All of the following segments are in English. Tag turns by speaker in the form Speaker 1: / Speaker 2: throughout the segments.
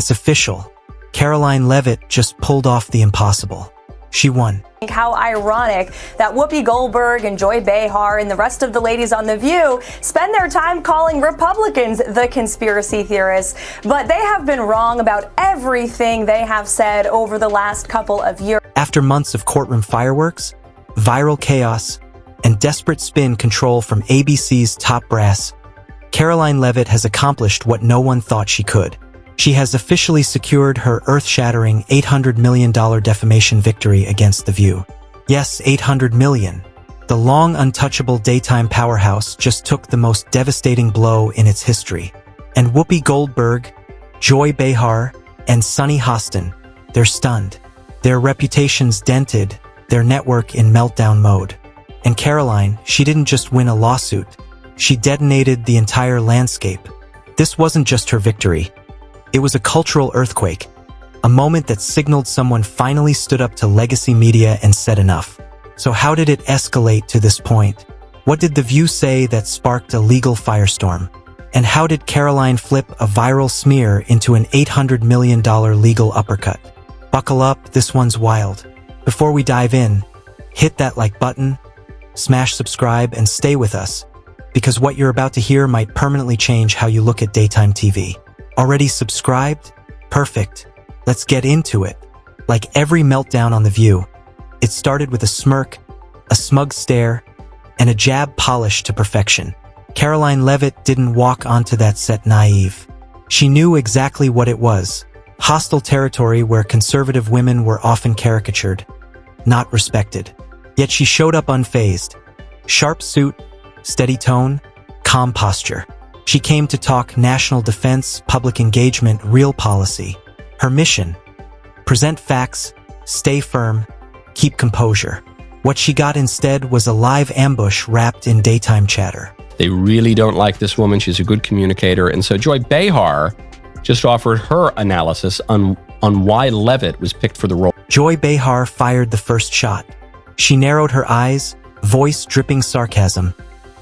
Speaker 1: It's official. Caroline Leavitt just pulled off the impossible. She won.
Speaker 2: How ironic that Whoopi Goldberg and Joy Behar and the rest of the ladies on The View spend their time calling Republicans the conspiracy theorists, but they have been wrong about everything they have said over the last couple of years.
Speaker 1: After months of courtroom fireworks, viral chaos, and desperate spin control from ABC's top brass, Caroline Leavitt has accomplished what no one thought she could. She has officially secured her earth-shattering $800 million defamation victory against The View. Yes, $800 million. The long untouchable daytime powerhouse just took the most devastating blow in its history. And Whoopi Goldberg, Joy Behar, and Sunny Hostin, they're stunned. Their reputations dented, their network in meltdown mode. And Caroline, she didn't just win a lawsuit. She detonated the entire landscape. This wasn't just her victory. It was a cultural earthquake, a moment that signaled someone finally stood up to legacy media and said enough. So how did it escalate to this point? What did The View say that sparked a legal firestorm? And how did Caroline flip a viral smear into an $800 million legal uppercut? Buckle up, this one's wild. Before we dive in, hit that like button, smash subscribe, and stay with us, because what you're about to hear might permanently change how you look at daytime TV. Already subscribed? Perfect. Let's get into it. Like every meltdown on The View, it started with a smirk, a smug stare, and a jab polished to perfection. Caroline Leavitt didn't walk onto that set naive. She knew exactly what it was. Hostile territory where conservative women were often caricatured, not respected. Yet she showed up unfazed. Sharp suit, steady tone, calm posture. She came to talk national defense, public engagement, real policy. Her mission: present facts, stay firm, keep composure. What she got instead was a live ambush wrapped in daytime chatter.
Speaker 3: They really don't like this woman. She's a good communicator. And so Joy Behar just offered her analysis on why Leavitt was picked for the role.
Speaker 1: Joy Behar fired the first shot. She narrowed her eyes, voice dripping sarcasm,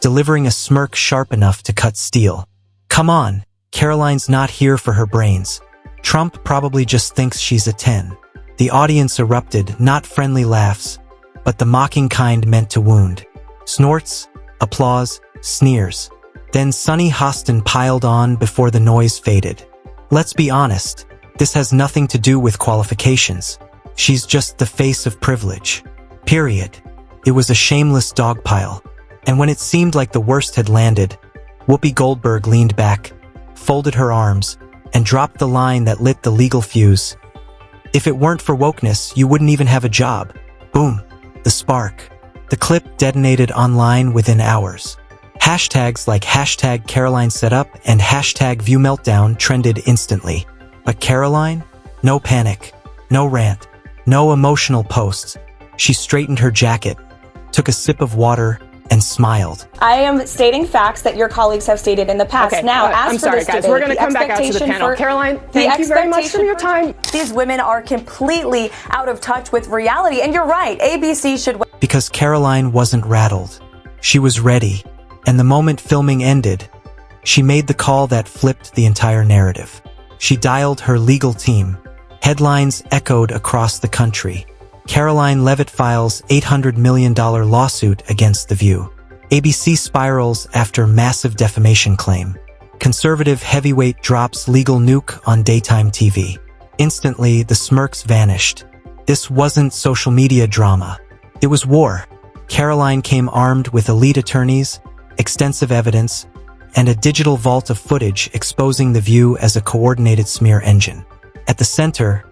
Speaker 1: delivering a smirk sharp enough to cut steel. Come on, Caroline's not here for her brains. Trump probably just thinks she's a 10. The audience erupted, not friendly laughs, but the mocking kind meant to wound. Snorts, applause, sneers. Then Sunny Hostin piled on before the noise faded. Let's be honest, this has nothing to do with qualifications. She's just the face of privilege. Period. It was a shameless dogpile. And when it seemed like the worst had landed, Whoopi Goldberg leaned back, folded her arms, and dropped the line that lit the legal fuse. If it weren't for wokeness, you wouldn't even have a job. Boom. The spark. The clip detonated online within hours. Hashtags like hashtag Caroline Setup and hashtag ViewMeltdown trended instantly. But Caroline? No panic. No rant. No emotional posts. She straightened her jacket, took a sip of water, and smiled.
Speaker 2: I am stating facts that your colleagues have stated in the past.
Speaker 4: Okay,
Speaker 2: now, as
Speaker 4: I'm
Speaker 2: for
Speaker 4: sorry,
Speaker 2: this
Speaker 4: guys.
Speaker 2: debate,
Speaker 4: We're going to come back out to the panel. Caroline, thank you very much for your time.
Speaker 2: These women are completely out of touch with reality, and you're right. ABC should.
Speaker 1: Because Caroline wasn't rattled. She was ready, and the moment filming ended, she made the call that flipped the entire narrative. She dialed her legal team. Headlines echoed across the country. Caroline Leavitt files $800 million lawsuit against The View. ABC spirals after massive defamation claim. Conservative heavyweight drops legal nuke on daytime TV. Instantly, the smirks vanished. This wasn't social media drama. It was war. Caroline came armed with elite attorneys, extensive evidence, and a digital vault of footage exposing The View as a coordinated smear engine. At the center,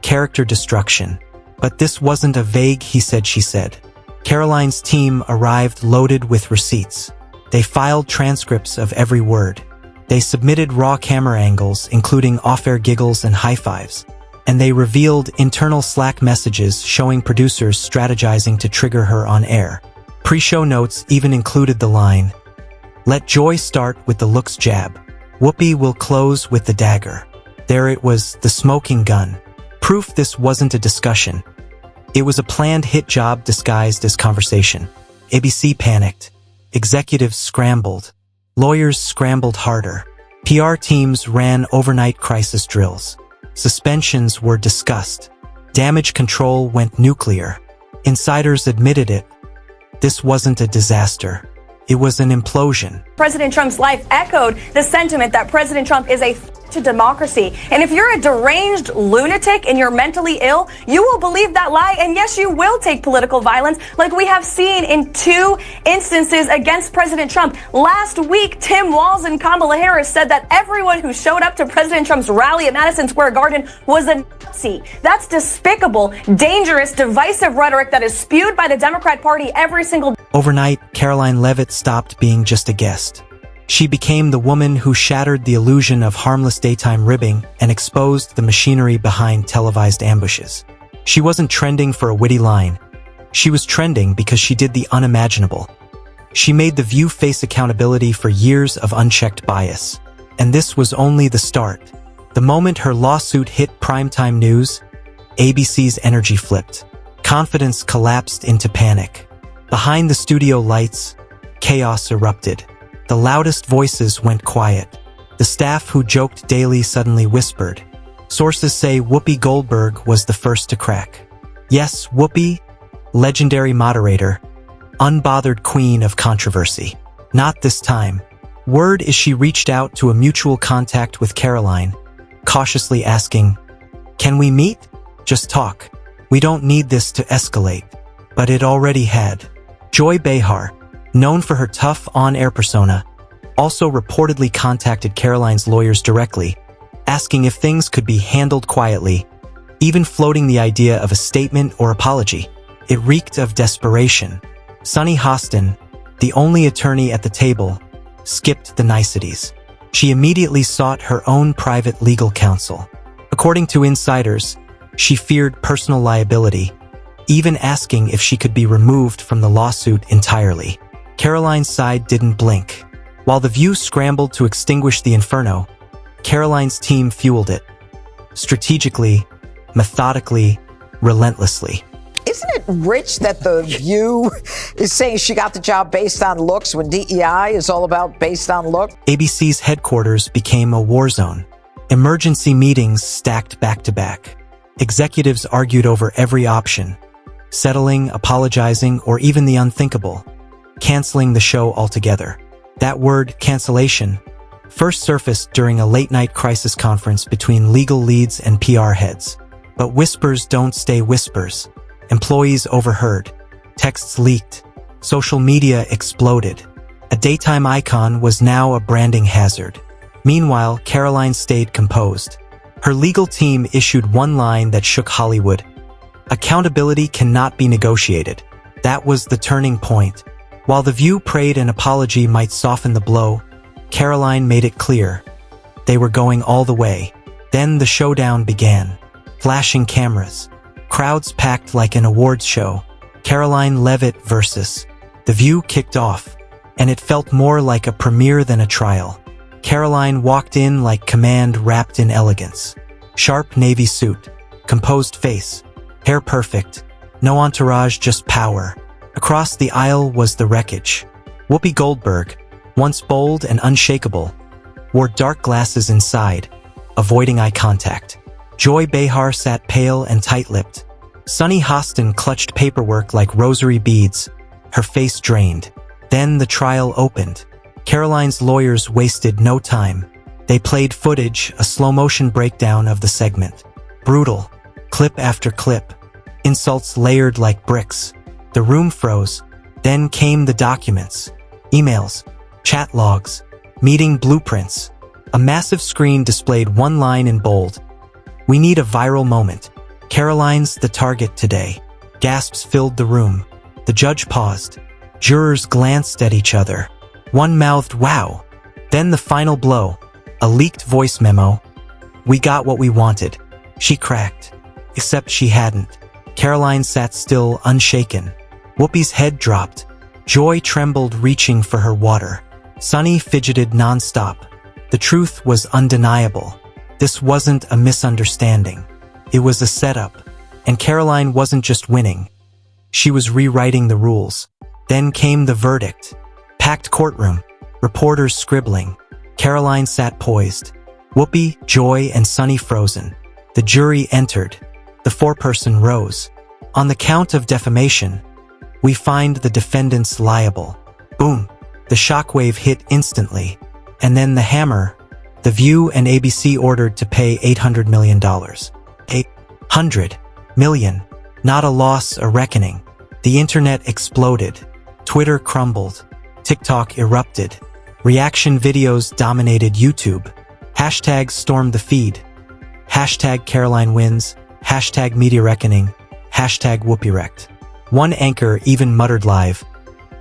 Speaker 1: character destruction. But this wasn't a vague he said, she said. Caroline's team arrived loaded with receipts. They filed transcripts of every word. They submitted raw camera angles, including off-air giggles and high-fives. And they revealed internal Slack messages showing producers strategizing to trigger her on air. Pre-show notes even included the line, "Let Joy start with the looks jab. Whoopi will close with the dagger." There it was, the smoking gun. Proof this wasn't a discussion. It was a planned hit job disguised as conversation. ABC panicked. Executives scrambled. Lawyers scrambled harder. PR teams ran overnight crisis drills. Suspensions were discussed. Damage control went nuclear. Insiders admitted it. This wasn't a disaster. It was an implosion.
Speaker 2: President Trump's life echoed the sentiment that President Trump is a threat to democracy. And if you're a deranged lunatic and you're mentally ill, you will believe that lie. And yes, you will take political violence like we have seen in 2 instances against President Trump. Last week, Tim Walz and Kamala Harris said that everyone who showed up to President Trump's rally at Madison Square Garden was a Nazi. That's despicable, dangerous, divisive rhetoric that is spewed by the Democrat Party every single day.
Speaker 1: Overnight, Caroline Leavitt stopped being just a guest. She became the woman who shattered the illusion of harmless daytime ribbing and exposed the machinery behind televised ambushes. She wasn't trending for a witty line. She was trending because she did the unimaginable. She made The View face accountability for years of unchecked bias. And this was only the start. The moment her lawsuit hit primetime news, ABC's energy flipped. Confidence collapsed into panic. Behind the studio lights, chaos erupted. The loudest voices went quiet. The staff who joked daily suddenly whispered. Sources say Whoopi Goldberg was the first to crack. Yes, Whoopi, legendary moderator, unbothered queen of controversy. Not this time. Word is she reached out to a mutual contact with Caroline, cautiously asking, "Can we meet? Just talk. We don't need this to escalate." But it already had. Joy Behar, known for her tough on-air persona, also reportedly contacted Caroline's lawyers directly, asking if things could be handled quietly, even floating the idea of a statement or apology. It reeked of desperation. Sunny Hostin, the only attorney at the table, skipped the niceties. She immediately sought her own private legal counsel. According to insiders, she feared personal liability, even asking if she could be removed from the lawsuit entirely. Caroline's side didn't blink. While The View scrambled to extinguish the inferno, Caroline's team fueled it. Strategically, methodically, relentlessly.
Speaker 5: Isn't it rich that The View is saying she got the job based on looks when DEI is all about based on look?
Speaker 1: ABC's headquarters became a war zone. Emergency meetings stacked back to back. Executives argued over every option, settling, apologizing, or even the unthinkable, canceling the show altogether. That word, cancellation, first surfaced during a late-night crisis conference between legal leads and PR heads. But whispers don't stay whispers. Employees overheard. Texts leaked. Social media exploded. A daytime icon was now a branding hazard. Meanwhile, Caroline stayed composed. Her legal team issued one line that shook Hollywood. Accountability cannot be negotiated. That was the turning point. While The View prayed an apology might soften the blow, Caroline made it clear. They were going all the way. Then the showdown began. Flashing cameras. Crowds packed like an awards show. Caroline Leavitt versus The View kicked off, and it felt more like a premiere than a trial. Caroline walked in like command wrapped in elegance. Sharp navy suit, composed face, hair perfect, no entourage, just power. Across the aisle was the wreckage. Whoopi Goldberg, once bold and unshakable, wore dark glasses inside, avoiding eye contact. Joy Behar sat pale and tight-lipped. Sunny Hostin clutched paperwork like rosary beads, her face drained. Then the trial opened. Caroline's lawyers wasted no time. They played footage, a slow-motion breakdown of the segment. Brutal, clip after clip, insults layered like bricks. The room froze. Then came the documents. Emails, chat logs, meeting blueprints. A massive screen displayed one line in bold. "We need a viral moment. Caroline's the target today." Gasps filled the room. The judge paused. Jurors glanced at each other. One mouthed, "Wow." Then the final blow. A leaked voice memo. "We got what we wanted." She cracked. Except she hadn't. Caroline sat still, unshaken. Whoopi's head dropped. Joy trembled, reaching for her water. Sunny fidgeted nonstop. The truth was undeniable. This wasn't a misunderstanding. It was a setup. And Caroline wasn't just winning. She was rewriting the rules. Then came the verdict. Packed courtroom. Reporters scribbling. Caroline sat poised. Whoopi, Joy, and Sunny frozen. The jury entered. The foreperson rose. On the count of defamation, we find the defendants liable. Boom. The shockwave hit instantly. And then the hammer. The View and ABC ordered to pay $800 million. $800 million. Not a loss, a reckoning. The internet exploded. Twitter crumbled. TikTok erupted. Reaction videos dominated YouTube. Hashtags stormed the feed. Hashtag Caroline wins. Hashtag media reckoning. Hashtag whoopee-wrecked. One anchor even muttered live,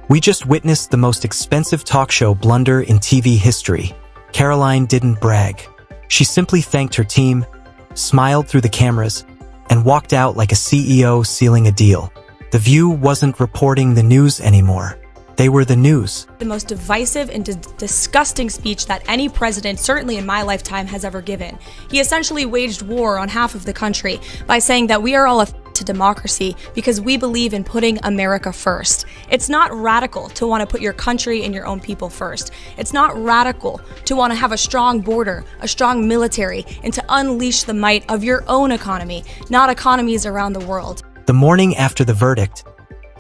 Speaker 1: "We just witnessed the most expensive talk show blunder in TV history." Caroline didn't brag. She simply thanked her team, smiled through the cameras, and walked out like a CEO sealing a deal. The View wasn't reporting the news anymore. They were the news.
Speaker 6: The most divisive and disgusting speech that any president, certainly in my lifetime, has ever given. He essentially waged war on half of the country by saying that we are all a to democracy because we believe in putting America first. It's not radical to want to put your country and your own people first. It's not radical to want to have a strong border, a strong military, and to unleash the might of your own economy, not economies around the world.
Speaker 1: The morning after the verdict,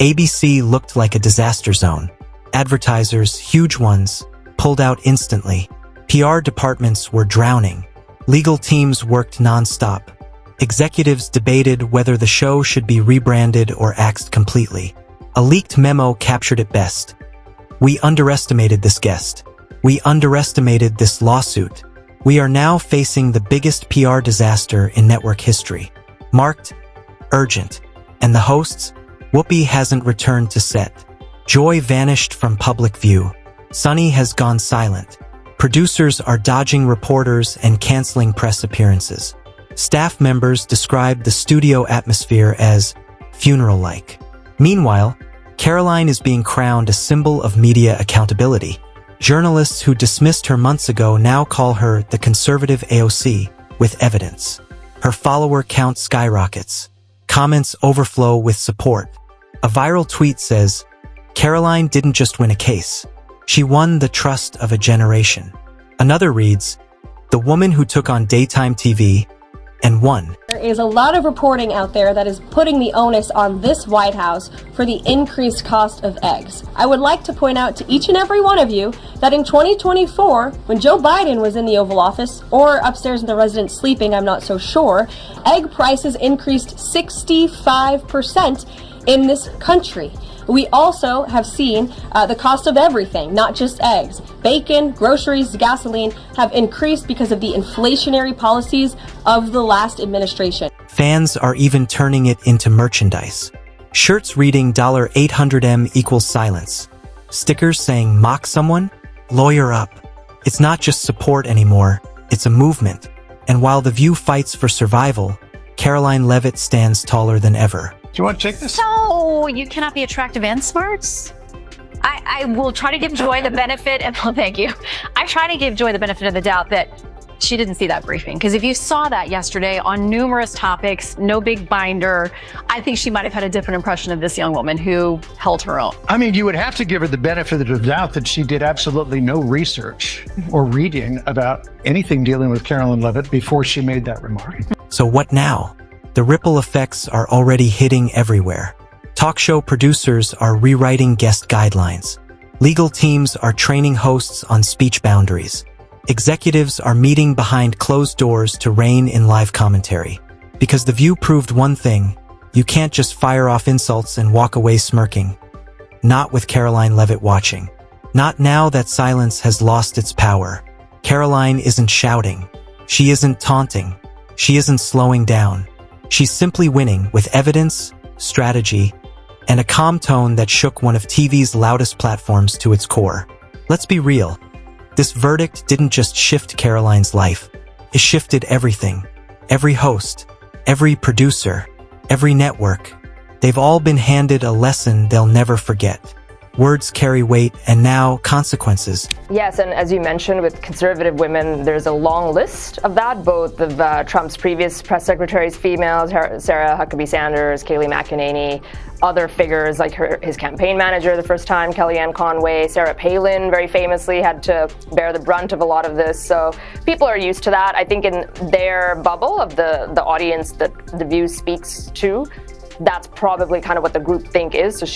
Speaker 1: ABC looked like a disaster zone. Advertisers, huge ones, pulled out instantly. PR departments were drowning. Legal teams worked nonstop. Executives debated whether the show should be rebranded or axed completely. A leaked memo captured it best. "We underestimated this guest. We underestimated this lawsuit. We are now facing the biggest PR disaster in network history." Marked, urgent. And the hosts? Whoopi hasn't returned to set. Joy vanished from public view. Sunny has gone silent. Producers are dodging reporters and canceling press appearances. Staff members described the studio atmosphere as funeral-like. Meanwhile, Caroline is being crowned a symbol of media accountability. Journalists who dismissed her months ago now call her the conservative AOC, with evidence. Her follower count skyrockets. Comments overflow with support. A viral tweet says, "Caroline didn't just win a case. She won the trust of a generation." Another reads, "The woman who took on daytime TV and won."
Speaker 7: There is a lot of reporting out there that is putting the onus on this White House for the increased cost of eggs. I would like to point out to each and every one of you that in 2024, when Joe Biden was in the Oval Office, or upstairs in the residence sleeping, I'm not so sure, egg prices increased 65% in this country. We also have seen the cost of everything, not just eggs. Bacon, groceries, gasoline have increased because of the inflationary policies of the last administration.
Speaker 1: Fans are even turning it into merchandise. Shirts reading $800M equals silence. Stickers saying mock someone? Lawyer up. It's not just support anymore, it's a movement. And while The View fights for survival, Caroline Leavitt stands taller than ever.
Speaker 8: Do you want to take this?
Speaker 9: No, you cannot be attractive and smart. I will try to give Joy the benefit, and well, thank you. I try to give Joy the benefit of the doubt that she didn't see that briefing. Because if you saw that yesterday on numerous topics, no big binder, I think she might have had a different impression of this young woman who held her own.
Speaker 8: I mean, you would have to give her the benefit of the doubt that she did absolutely no research or reading about anything dealing with Caroline Leavitt before she made that remark.
Speaker 1: So what now? The ripple effects are already hitting everywhere. Talk show producers are rewriting guest guidelines. Legal teams are training hosts on speech boundaries. Executives are meeting behind closed doors to rein in live commentary. Because The View proved one thing, you can't just fire off insults and walk away smirking. Not with Caroline Leavitt watching. Not now that silence has lost its power. Caroline isn't shouting. She isn't taunting. She isn't slowing down. She's simply winning with evidence, strategy, and a calm tone that shook one of TV's loudest platforms to its core. Let's be real. This verdict didn't just shift Caroline's life. It shifted everything. Every host, every producer, every network. They've all been handed a lesson they'll never forget. Words carry weight and now consequences.
Speaker 10: Yes, and as you mentioned, with conservative women, there's a long list of that, both of Trump's previous press secretaries, females, Sarah Huckabee Sanders, Kayleigh McEnany, other figures like his campaign manager the first time, Kellyanne Conway, Sarah Palin very famously had to bear the brunt of a lot of this. So people are used to that. I think in their bubble of the audience that The View speaks to, that's probably kind of what the group think is. So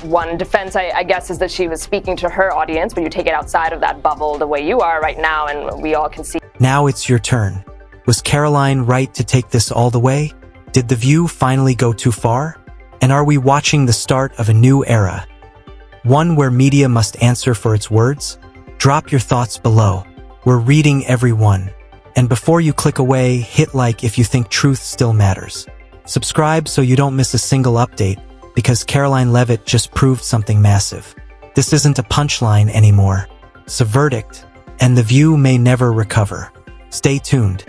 Speaker 10: one defense, I guess, is that she was speaking to her audience, but you take it outside of that bubble the way you are right now, and we all can see.
Speaker 1: Now it's your turn. Was Caroline right to take this all the way? Did The View finally go too far? And are we watching the start of a new era? One where media must answer for its words? Drop your thoughts below. We're reading every one. And before you click away, hit like if you think truth still matters. Subscribe so you don't miss a single update, because Caroline Leavitt just proved something massive. This isn't a punchline anymore. It's a verdict, and The View may never recover. Stay tuned.